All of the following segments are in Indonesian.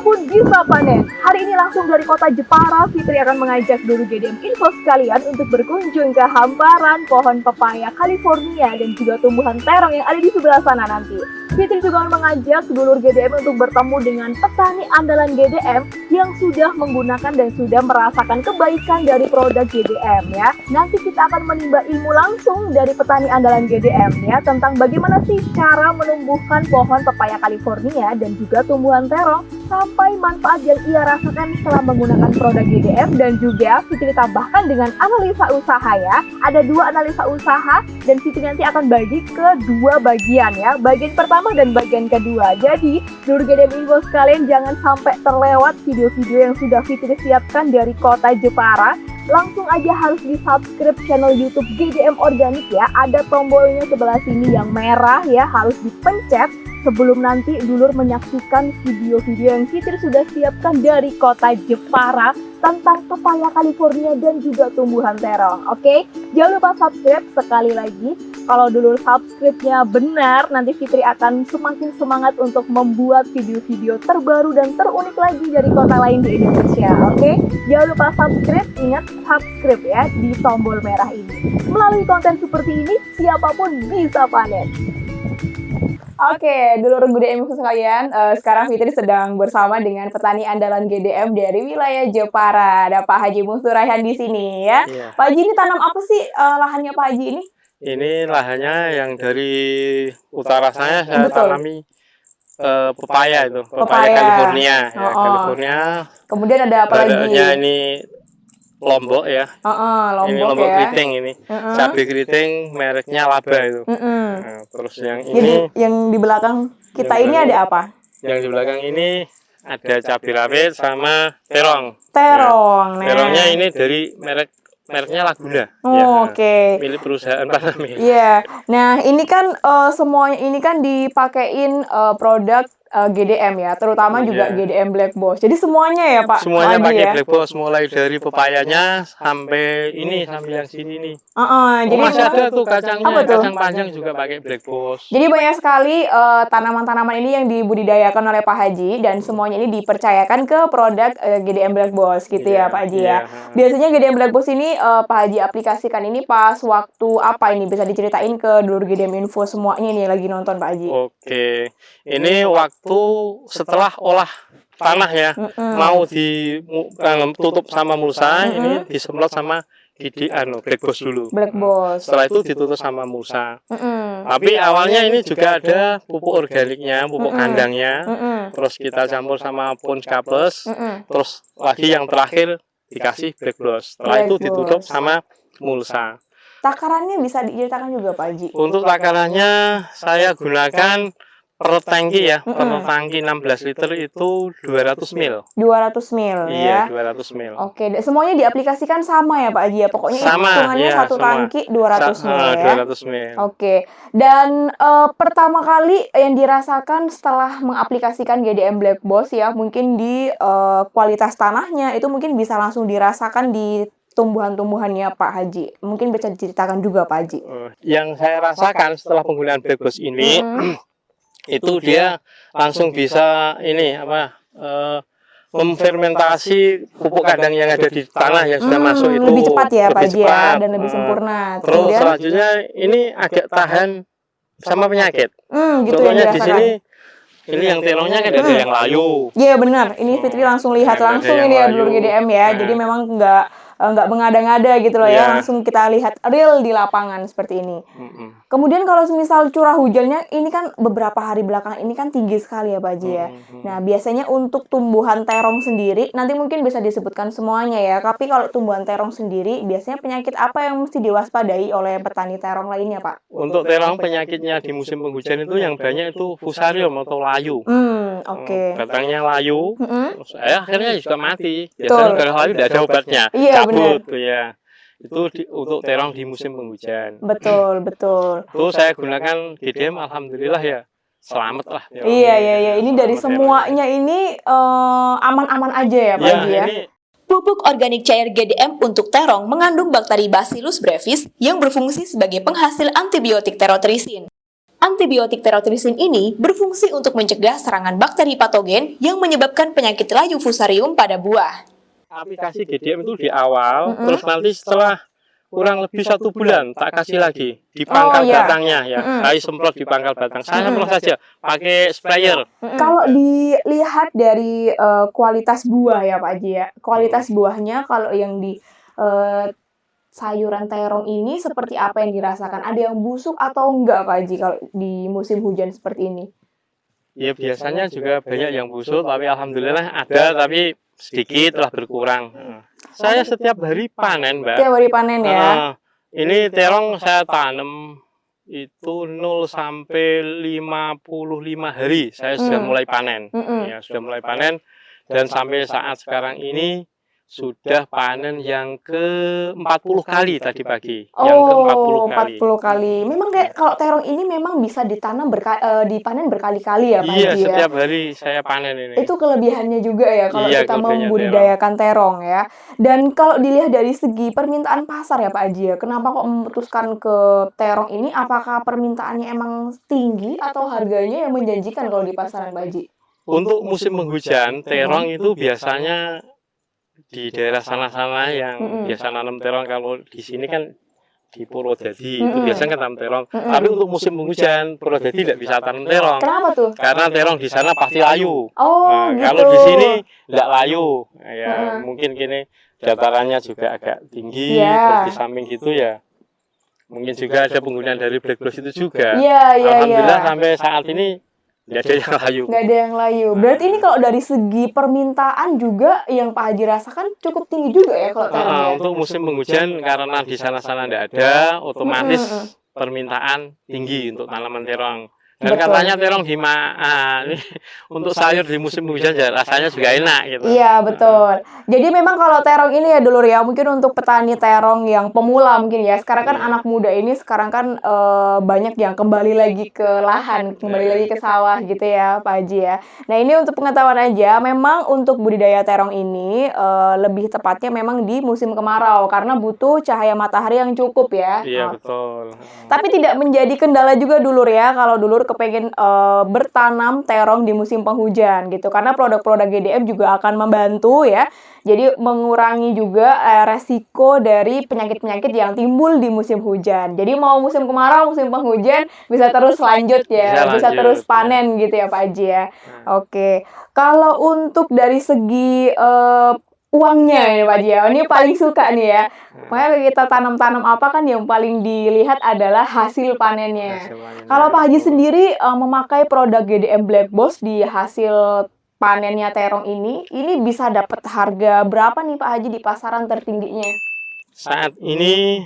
pun bisa panen. Hari ini langsung dari kota Jepara, Fitri akan mengajak dulu GDM Info sekalian untuk berkunjung ke hamparan pohon pepaya California dan juga tumbuhan terong yang ada di sebelah sana nanti. Fitri juga mengajak sedulur GDM untuk bertemu dengan petani andalan GDM yang sudah menggunakan dan sudah merasakan kebaikan dari produk GDM ya. Nanti kita akan menimba ilmu langsung dari petani andalan GDM ya tentang bagaimana sih cara menumbuhkan pohon pepaya California dan juga tumbuhan terong sampai manfaat yang ia rasakan setelah menggunakan produk GDM. Dan juga Fitri tambahkan dengan analisa usaha ya. Ada 2 analisa usaha dan Fitri nanti akan bagi ke 2 bagian ya. Bagian pertama dan bagian kedua. Jadi, dulur GDM Info sekalian jangan sampai terlewat video-video yang sudah Fitri siapkan dari kota Jepara. Langsung aja harus di-subscribe channel YouTube GDM Organik ya. Ada tombolnya sebelah sini yang merah ya, harus dipencet sebelum nanti dulur menyaksikan video-video yang Fitri sudah siapkan dari kota Jepara tentang pepaya California dan juga tumbuhan terong. Oke, jangan lupa subscribe sekali lagi. Kalau dulur subscribe-nya benar, nanti Fitri akan semakin semangat untuk membuat video-video terbaru dan terunik lagi dari kota lain di Indonesia. Oke, jangan lupa subscribe, ingat subscribe ya di tombol merah ini. Melalui konten seperti ini, siapapun bisa panen. Oke, dulur GDM sekalian, sekarang Fitri sedang bersama dengan petani andalan GDM dari wilayah Jepara. Ada Pak Haji Musturaihan di sini ya. Iya. Pak Haji, ini tanam apa sih lahannya Pak Haji ini? Ini lahannya yang dari utara saya tanami pepaya itu, pepaya California. Ya, California. Kemudian ada apa lagi? Ini Lombok ya. Lombok ini Lombok ya. keriting ini. Cabai keriting mereknya Laba itu. Nah, terus yang ini yang di belakang kita ini ada apa? Yang di belakang ini ada cabai rawit sama terong. Terong. Nah, terongnya ini dari mereknya Laguna. Oke. Milik perusahaan Panamil. Iya. Nah, ini kan semuanya ini kan dipakein produk GDM ya, terutama juga GDM Black Boss. Jadi semuanya ya Pak? Semuanya pakai Black Boss, mulai dari pepayanya sampai sampai yang sini nih. Jadi masih ada tuh kacangnya, kacang panjang juga pakai Black Boss. Jadi banyak sekali tanaman-tanaman ini yang dibudidayakan oleh Pak Haji dan semuanya ini dipercayakan ke produk GDM Black Boss gitu ya Pak Haji ya. Biasanya GDM Black Boss ini Pak Haji aplikasikan ini pas waktu apa ini? Bisa diceritain ke dulur GDM Info semuanya nih lagi nonton Pak Haji. Oke, ini waktu setelah olah tanah ya, mau ditutup sama mulsa, ini disemprot sama Black Boss dulu. Black Boss. Setelah itu ditutup sama mulsa. Tapi awalnya ini juga ada pupuk organiknya, pupuk kandangnya. Terus kita campur sama Ponska Plus. Terus lagi yang terakhir dikasih Black Boss. Setelah itu ditutup sama mulsa. Takarannya bisa diceritakan juga Pak Haji? Untuk takarannya saya gunakan per tangki ya, per tangki 16 liter itu 200 mil. 200 mil ya? Iya, 200 mil. Oke, semuanya diaplikasikan sama ya Pak Haji ya? Pokoknya hitungannya satu tangki 200 mil ya? 200 mil. Oke, dan pertama kali yang dirasakan setelah mengaplikasikan GDM Black Boss ya, mungkin di kualitas tanahnya itu mungkin bisa langsung dirasakan di tumbuhan-tumbuhannya Pak Haji. Mungkin bisa diceritakan juga Pak Haji. Yang saya rasakan setelah penggunaan Black Boss ini, itu dia langsung bisa memfermentasi pupuk kandang yang ada di tanah yang sudah masuk itu lebih cepat ya Pak Haji ya, dan lebih sempurna. Terus selanjutnya ini agak tahan sama penyakit. Gitu. Contohnya di sini ini yang terongnya kan ada yang layu. Iya benar, ini Fitri langsung lihat langsung ini ya dulur GDM ya. Jadi memang nggak mengada-ngada gitu loh ya, langsung kita lihat real di lapangan seperti ini. Kemudian kalau misal curah hujannya ini kan beberapa hari belakang ini kan tinggi sekali ya Pak Haji ya. Nah biasanya untuk tumbuhan terong sendiri nanti mungkin bisa disebutkan semuanya ya, tapi kalau tumbuhan terong sendiri biasanya penyakit apa yang mesti diwaspadai oleh petani terong lainnya Pak? Untuk terong penyakitnya di musim penghujan itu yang banyak itu fusarium atau layu. Batangnya layu, akhirnya juga mati. Biasanya kalau layu tidak ada obatnya. Cabut ya. Itu untuk terong di musim penghujan. Betul. Itu saya gunakan GDM, alhamdulillah ya. Selamat lah. Iya. Ini dari semuanya ini aman-aman aja ya Pak Haji ya. Pupuk organik cair GDM untuk terong mengandung bakteri Bacillus brevis yang berfungsi sebagai penghasil antibiotik terotrisin. Antibiotik terotrisin ini berfungsi untuk mencegah serangan bakteri patogen yang menyebabkan penyakit layu fusarium pada buah. Aplikasi GDM itu di awal, terus nanti setelah kurang lebih 1 bulan tak kasih lagi di pangkal batangnya ya. Saya semprot di pangkal batang. Saya semprot saja pakai sprayer. Kalau dilihat dari kualitas buah ya Pak Haji ya, kualitas buahnya kalau yang di sayuran terong ini seperti apa yang dirasakan? Ada yang busuk atau enggak Pak Haji kalau di musim hujan seperti ini? Ya biasanya juga banyak yang busuk, tapi alhamdulillah ada, tapi sedikit telah berkurang. Saya setiap hari panen, Mbak. Setiap hari panen ya. Ini terong saya tanam itu 0 sampai 55 hari saya sudah mulai panen. Ya, sudah mulai panen dan sampai saat sekarang ini sudah panen yang ke-40 kali tadi pagi. Yang ke-40 kali. Memang kayak kalau terong ini memang bisa ditanam dipanen berkali-kali ya Pak Iya, Haji ya. setiap hari saya panen ini. Itu kelebihannya juga ya kalau kita kelebihannya membudidayakan terong ya. Dan kalau dilihat dari segi permintaan pasar ya Pak Haji ya, kenapa kok memutuskan ke terong ini? Apakah permintaannya emang tinggi atau harganya yang menjanjikan kalau di pasaran Pak Haji? Untuk musim penghujan, terong itu biasanya di daerah sana-sana yang biasa nanam terong, kalau di sini kan di Purwodadi itu biasanya tanam terong. Tapi untuk musim penghujan Purwodadi tidak bisa tanam terong. Kenapa tuh? Karena terong di sana pasti layu. Gitu. Kalau di sini tidak layu. Ya mungkin gini datarannya juga agak tinggi. Terus di samping gitu ya mungkin juga ada penggunaan dari Black Rose itu juga. Alhamdulillah sampai saat ini nggak ada yang layu. Nggak ada yang layu. Berarti ini kalau dari segi permintaan juga yang Pak Haji rasakan cukup tinggi juga ya kalau terong. Untuk musim penghujan karena di sana-sana nggak ada, otomatis permintaan tinggi untuk tanaman terong. Dan katanya terong untuk sayur di musim hujan ya rasanya juga enak gitu. Iya betul. Jadi memang kalau terong ini ya dulur ya, mungkin untuk petani terong yang pemula mungkin ya. Sekarang kan anak muda ini sekarang kan banyak yang kembali lagi ke lahan, kembali lagi ke sawah gitu ya Pak Haji ya. Nah ini untuk pengetahuan aja, memang untuk budidaya terong ini lebih tepatnya memang di musim kemarau karena butuh cahaya matahari yang cukup ya. Iya betul. Tapi tidak menjadi kendala juga dulur ya kalau dulur kepengen bertanam terong di musim penghujan gitu, karena produk-produk GDM juga akan membantu ya, jadi mengurangi juga resiko dari penyakit-penyakit yang timbul di musim hujan. Jadi mau musim kemarau, musim penghujan bisa terus lanjut ya, bisa terus panen gitu ya Pak Haji ya. Oke, kalau untuk dari segi uangnya ya Pak Haji ya, ini paling suka nih ya. Makanya kita tanam-tanam apa kan yang paling dilihat adalah hasil panennya. Kalau Pak Haji sendiri memakai produk GDM Black Boss di hasil panennya terong ini bisa dapat harga berapa nih Pak Haji di pasaran tertingginya? Saat ini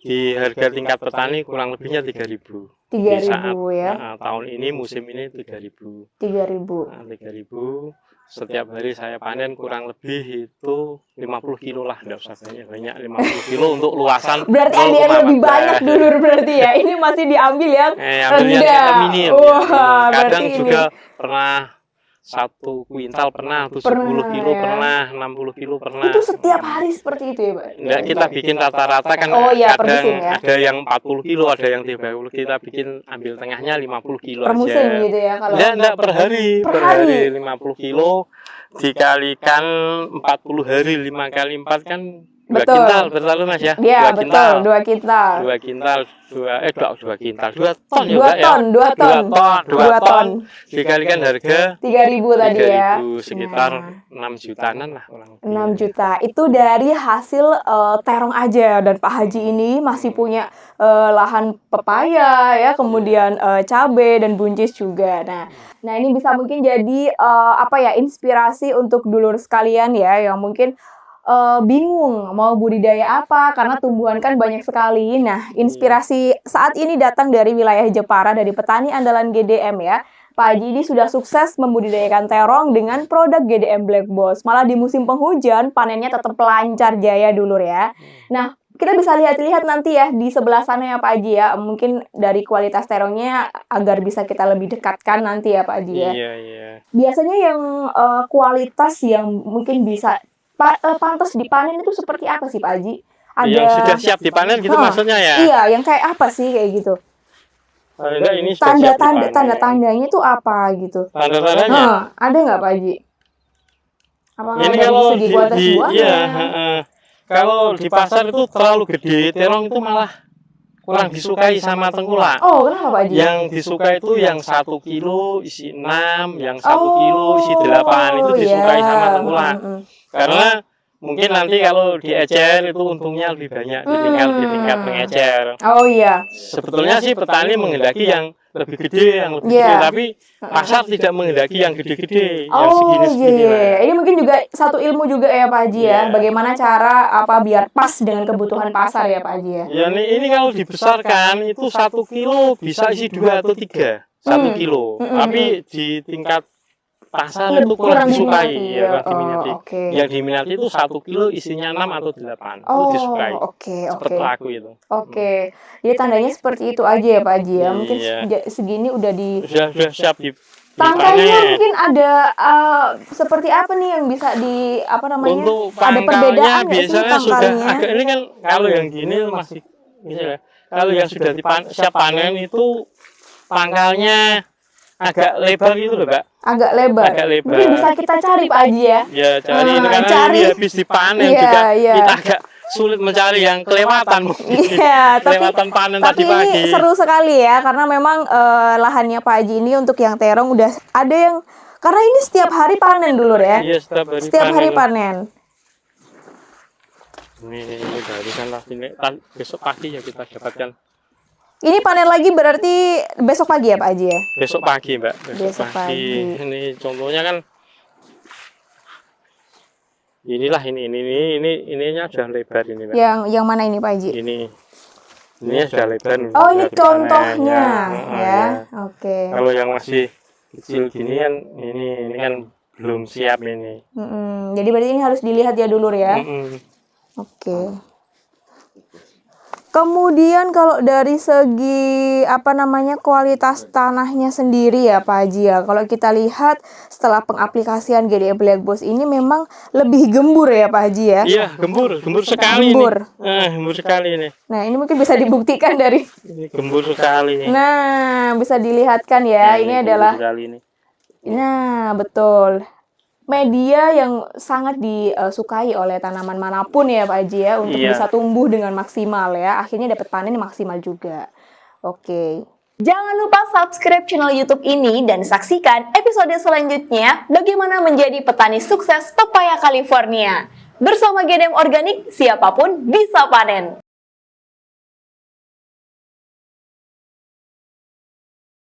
di harga tingkat petani kurang lebihnya 3.000. 3.000 ya. Tahun ini musim ini 3.000. 3.000. Setiap hari saya panen kurang lebih itu 50 kilo lah, enggak usah banyak 50 kilo untuk luasan. Berarti ada yang lebih banyak dulur berarti ya. Ini masih diambil yang rendah. Yang minim. Wah, kadang juga pernah 1 kuintal pernah, 70 kilo ya. Pernah, 60 kilo pernah. Itu setiap hari seperti itu ya Pak? Enggak, kita bikin rata-rata kan kadang ada yang 40 kilo, ada yang 30, kita bikin ambil tengahnya 50 kilo per musim aja. Gitu ya? Kalau enggak, per hari 50 kilo dikalikan 40 hari, 5 kali 4 kan 2 kintal, betul Mas ya? Iya, betul, 2 kintal. 2 kintal, 2 kintal, 2 ton ya, 2 ton. Dikalikan harga 3.000 tadi ya. Sekitar 6 jutaan lah. 6 juta. Itu dari hasil terong aja, dan Pak Haji ini masih punya lahan pepaya ya, kemudian cabai dan buncis juga. Nah ini bisa mungkin jadi inspirasi untuk dulur sekalian ya yang mungkin bingung mau budidaya apa karena tumbuhan kan banyak sekali. Nah, inspirasi saat ini datang dari wilayah Jepara, dari petani andalan GDM ya. Pak Haji ini sudah sukses membudidayakan terong dengan produk GDM Black Boss. Malah di musim penghujan panennya tetap lancar jaya dulur ya. Nah, kita bisa lihat-lihat nanti ya di sebelah sana ya Pak Haji ya. Mungkin dari kualitas terongnya agar bisa kita lebih dekatkan nanti ya Pak Haji ya. Iya. Biasanya yang kualitas yang mungkin bisa pantas dipanen itu seperti apa sih Pak Haji? Yang sudah siap dipanen gitu maksudnya ya? Iya, yang kayak apa sih kayak gitu? Paling enggak ini sudah siap dipanen. Tanda-tandanya itu apa gitu? Tanda-tandanya? Ada nggak Pak Haji? Apakah Ini dari kalau segi kualitas buahnya? iya, kalau di pasar itu terlalu gede, terong itu malah kurang disukai sama tengkulak. Oh, kenapa Pak Haji? Yang disukai itu yang 1 kilo isi 6, yang 1 kilo isi 8 itu disukai sama tengkulak. Karena mungkin nanti kalau diecer itu untungnya lebih banyak di tingkat mengecer. Oh iya. Sebetulnya sih petani menghendaki yang lebih gede, gede, tapi pasar tidak menghendaki yang gede-gede, yang segini-segini. Ini mungkin juga satu ilmu juga ya Pak Haji ya. Bagaimana cara biar pas dengan kebutuhan pasar ya Pak Haji ya. Ya ini kalau dibesarkan itu 1 kilo bisa isi 2 atau 3, 1 kilo. Tapi di tingkat pasar itu kurang disukai, diminati. Yang diminati itu 1 kilo isinya 6 atau 8, itu disukai. Seperti aku itu. Jadi tandanya seperti itu aja ya Pak Haji ya. Mungkin segini udah sudah siap di tangkainya mungkin ada seperti apa nih yang bisa untuk ada perbedaan biasanya sudah agak ini kan kalau yang gini masih bisa ya. Kalau yang sudah siap panen itu pangkalnya agak lebar gitu loh, Mbak. Agak lebar. Mungkin bisa kita cari Pak Haji ya. Ya, cari karena ini habis dipanen juga kita agak sulit mencari yang kelewatan mungkin. Iya, kelewatan panen tadi pagi. Tapi ini seru sekali ya karena memang lahannya Pak Haji ini untuk yang terong udah ada yang karena ini setiap hari panen dulu ya. Iya, setiap hari panen. Ini barusan lah ini besok pagi ya kita dapatkan. Ini panen lagi berarti besok pagi ya Pak Haji ya? Besok pagi Mbak, besok pagi. Ini contohnya kan inilah ininya sudah lebar ini Mbak. Yang mana ini Pak Haji? Ini sudah lebar. Oh ini contohnya ya. Oke. Kalau yang masih kecil gini kan ini kan belum siap ini. Jadi berarti ini harus dilihat ya dulu ya. Oke. Kemudian kalau dari segi kualitas tanahnya sendiri ya Pak Haji ya. Kalau kita lihat setelah pengaplikasian GDM Black Boss ini memang lebih gembur ya Pak Haji ya. Iya, gembur sekali gembur sekali ini. Nah, ini mungkin bisa dibuktikan dari ini gembur sekali ini. Nah, bisa dilihatkan ya, ini adalah ini. Nah, betul. Media yang sangat disukai oleh tanaman manapun ya Pak Haji ya untuk bisa tumbuh dengan maksimal ya. Akhirnya dapat panen maksimal juga. Oke. Jangan lupa subscribe channel YouTube ini dan saksikan episode selanjutnya bagaimana menjadi petani sukses pepaya California. Bersama GDM Organik, siapapun bisa panen.